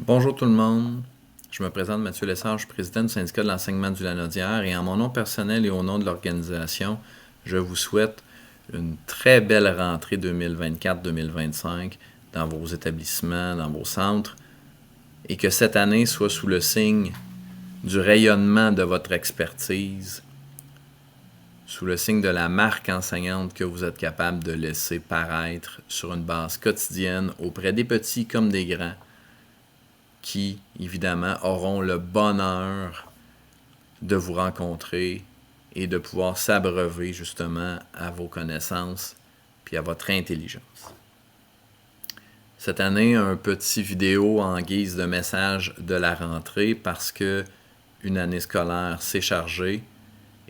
Bonjour tout le monde, je me présente Mathieu Lessard, je suis président du syndicat de l'enseignement du Lanaudière et en mon nom personnel et au nom de l'organisation, je vous souhaite une très belle rentrée 2024-2025 dans vos établissements, dans vos centres et que cette année soit sous le signe du rayonnement de votre expertise, sous le signe de la marque enseignante que vous êtes capable de laisser paraître sur une base quotidienne auprès des petits comme des grands, qui, évidemment, auront le bonheur de vous rencontrer et de pouvoir s'abreuver justement à vos connaissances puis à votre intelligence. Cette année, un petit vidéo en guise de message de la rentrée parce que une année scolaire s'est chargée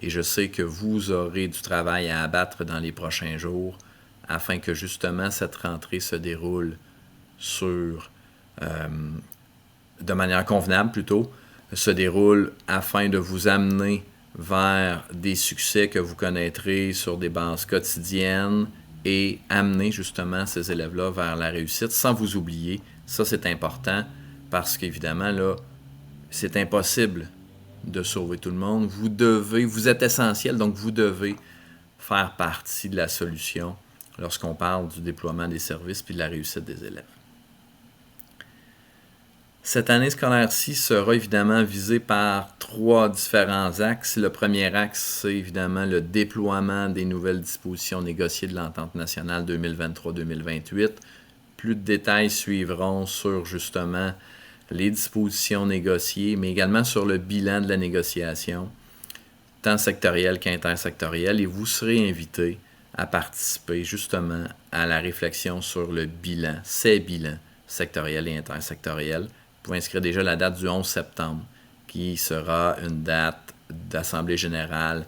et je sais que vous aurez du travail à abattre dans les prochains jours afin que justement cette rentrée se déroule de manière convenable plutôt, se déroule afin de vous amener vers des succès que vous connaîtrez sur des bases quotidiennes et amener justement ces élèves-là vers la réussite sans vous oublier. Ça, c'est important parce qu'évidemment, là, c'est impossible de sauver tout le monde. Vous êtes essentiel, donc vous devez faire partie de la solution lorsqu'on parle du déploiement des services puis de la réussite des élèves. Cette année scolaire-ci sera évidemment visée par 3 différents axes. Le premier axe, c'est évidemment le déploiement des nouvelles dispositions négociées de l'Entente nationale 2023-2028. Plus de détails suivront sur justement les dispositions négociées, mais également sur le bilan de la négociation, tant sectoriel qu'intersectoriel, et vous serez invité à participer justement à la réflexion sur le bilan, ces bilans sectoriels et intersectoriels. Vous pouvez inscrire déjà la date du 11 septembre, qui sera une date d'assemblée générale,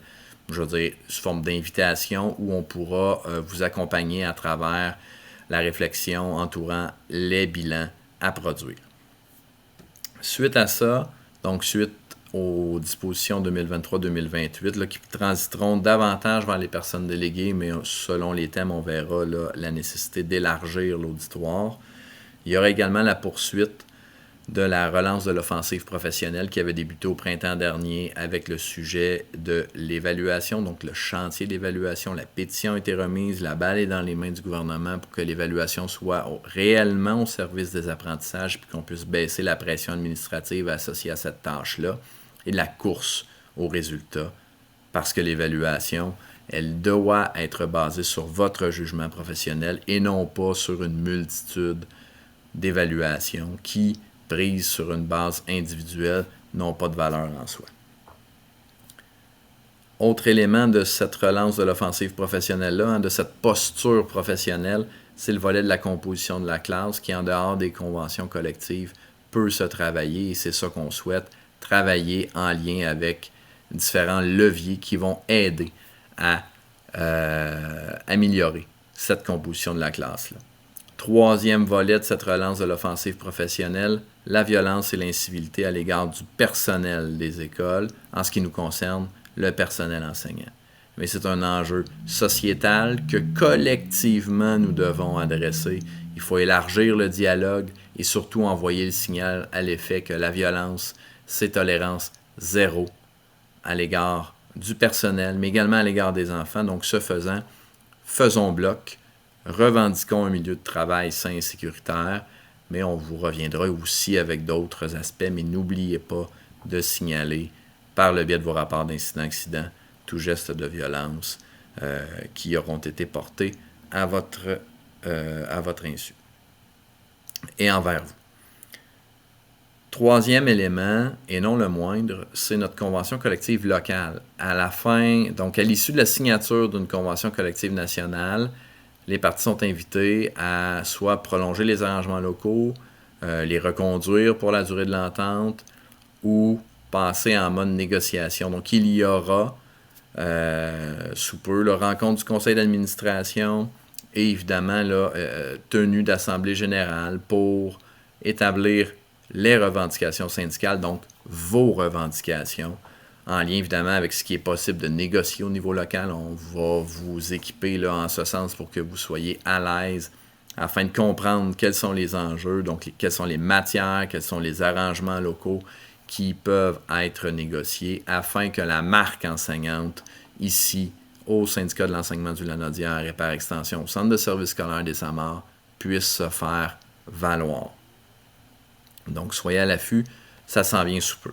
je veux dire, sous forme d'invitation, où on pourra vous accompagner à travers la réflexion entourant les bilans à produire. Suite à ça, donc suite aux dispositions 2023-2028, là, qui transiteront davantage vers les personnes déléguées, mais selon les thèmes, on verra là, la nécessité d'élargir l'auditoire. Il y aura également la poursuite de la relance de l'offensive professionnelle qui avait débuté au printemps dernier avec le sujet de l'évaluation, donc le chantier d'évaluation. La pétition a été remise, la balle est dans les mains du gouvernement pour que l'évaluation soit réellement au service des apprentissages puis qu'on puisse baisser la pression administrative associée à cette tâche-là et la course aux résultats parce que l'évaluation, elle doit être basée sur votre jugement professionnel et non pas sur une multitude d'évaluations qui, prises sur une base individuelle, n'ont pas de valeur en soi. Autre élément de cette relance de l'offensive professionnelle-là, de cette posture professionnelle, c'est le volet de la composition de la classe qui, en dehors des conventions collectives, peut se travailler et c'est ça qu'on souhaite, travailler en lien avec différents leviers qui vont aider à améliorer cette composition de la classe-là. Troisième volet de cette relance de l'offensive professionnelle, la violence et l'incivilité à l'égard du personnel des écoles, en ce qui nous concerne, le personnel enseignant. Mais c'est un enjeu sociétal que collectivement nous devons adresser. Il faut élargir le dialogue et surtout envoyer le signal à l'effet que la violence, c'est tolérance zéro à l'égard du personnel, mais également à l'égard des enfants. Donc, ce faisant, faisons bloc. Revendiquons un milieu de travail sain et sécuritaire, mais on vous reviendra aussi avec d'autres aspects, mais n'oubliez pas de signaler par le biais de vos rapports d'incident-accident tout geste de violence qui auront été portés à votre insu et envers vous. Troisième élément, et non le moindre, c'est notre convention collective locale. À la fin, donc à l'issue de la signature d'une convention collective nationale, les parties sont invitées à soit prolonger les arrangements locaux, les reconduire pour la durée de l'entente ou passer en mode négociation. Donc, il y aura sous peu la rencontre du conseil d'administration et évidemment tenue d'assemblée générale pour établir les revendications syndicales, donc vos revendications, en lien évidemment avec ce qui est possible de négocier au niveau local. On va vous équiper là, en ce sens pour que vous soyez à l'aise afin de comprendre quels sont les enjeux, donc quelles sont les matières, quels sont les arrangements locaux qui peuvent être négociés afin que la marque enseignante, ici, au syndicat de l'enseignement du Lanaudière et par extension au centre de service scolaire des Samars, puisse se faire valoir. Donc, soyez à l'affût, ça s'en vient sous peu.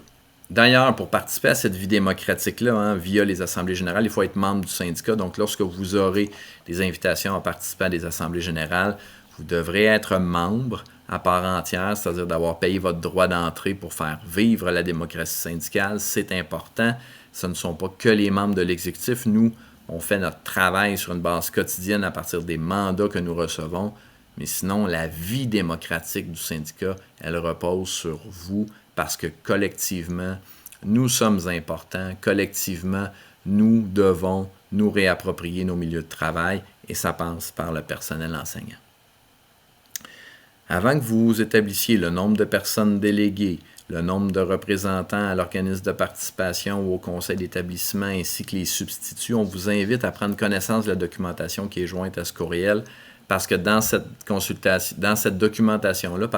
D'ailleurs, pour participer à cette vie démocratique-là, via les assemblées générales, il faut être membre du syndicat. Donc, lorsque vous aurez des invitations à participer à des assemblées générales, vous devrez être membre à part entière, c'est-à-dire d'avoir payé votre droit d'entrée pour faire vivre la démocratie syndicale. C'est important. Ce ne sont pas que les membres de l'exécutif. Nous, on fait notre travail sur une base quotidienne à partir des mandats que nous recevons. Mais sinon, la vie démocratique du syndicat, elle repose sur vous parce que collectivement, nous sommes importants. Collectivement, nous devons nous réapproprier nos milieux de travail et ça passe par le personnel enseignant. Avant que vous établissiez le nombre de personnes déléguées, le nombre de représentants à l'organisme de participation ou au conseil d'établissement ainsi que les substituts, on vous invite à prendre connaissance de la documentation qui est jointe à ce courriel parce que dans cette documentation-là,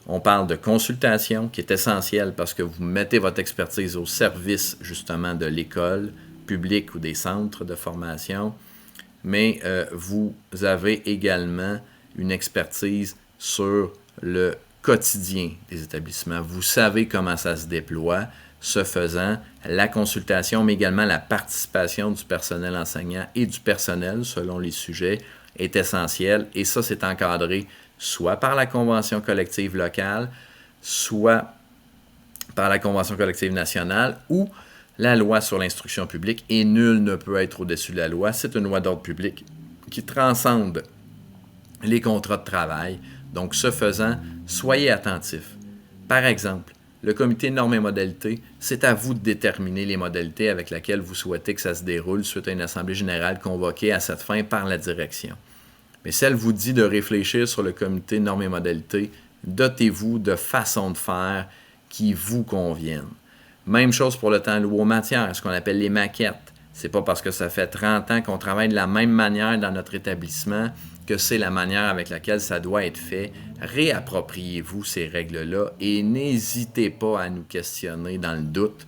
on parle de consultation qui est essentielle parce que vous mettez votre expertise au service justement de l'école publique ou des centres de formation, mais vous avez également une expertise sur le quotidien des établissements. Vous savez comment ça se déploie. Ce faisant, la consultation, mais également la participation du personnel enseignant et du personnel, selon les sujets, est essentielle. Et ça, c'est encadré soit par la convention collective locale, soit par la convention collective nationale ou la loi sur l'instruction publique. Et nul ne peut être au-dessus de la loi. C'est une loi d'ordre public qui transcende les contrats de travail. Donc, ce faisant, soyez attentifs. Par exemple, le comité normes et modalités, c'est à vous de déterminer les modalités avec lesquelles vous souhaitez que ça se déroule suite à une assemblée générale convoquée à cette fin par la direction. Mais si elle vous dit de réfléchir sur le comité normes et modalités, dotez-vous de façons de faire qui vous conviennent. Même chose pour le temps alloué aux matières, ce qu'on appelle les maquettes. C'est pas parce que ça fait 30 ans qu'on travaille de la même manière dans notre établissement que c'est la manière avec laquelle ça doit être fait. Réappropriez-vous ces règles-là et n'hésitez pas à nous questionner dans le doute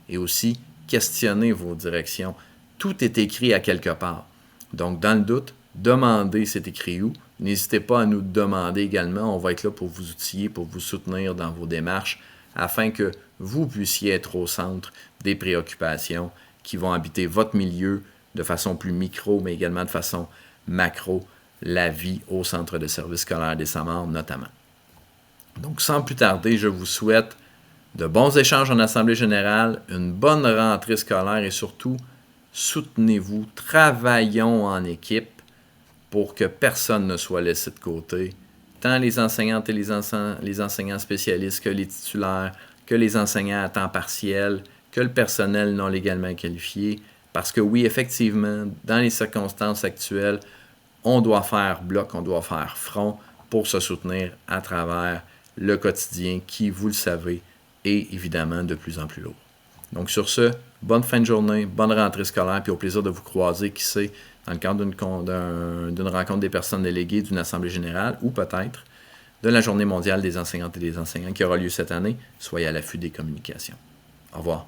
et aussi questionnez vos directions. Tout est écrit à quelque part. Donc, dans le doute, demandez c'est écrit où. N'hésitez pas à nous demander également. On va être là pour vous outiller, pour vous soutenir dans vos démarches afin que vous puissiez être au centre des préoccupations qui vont habiter votre milieu de façon plus micro, mais également de façon macro, la vie au centre de service scolaire des Samars notamment. Donc, sans plus tarder, je vous souhaite de bons échanges en assemblée générale, une bonne rentrée scolaire et surtout, soutenez-vous, travaillons en équipe pour que personne ne soit laissé de côté, tant les enseignantes et les enseignants spécialistes que les titulaires, que les enseignants à temps partiel, que le personnel non légalement qualifié, parce que oui, effectivement, dans les circonstances actuelles, on doit faire bloc, on doit faire front pour se soutenir à travers le quotidien qui, vous le savez, est évidemment de plus en plus lourd. Donc sur ce, bonne fin de journée, bonne rentrée scolaire, puis au plaisir de vous croiser, qui sait, dans le cadre d'une rencontre des personnes déléguées d'une assemblée générale ou peut-être de la Journée mondiale des enseignantes et des enseignants qui aura lieu cette année. Soyez à l'affût des communications. Au revoir.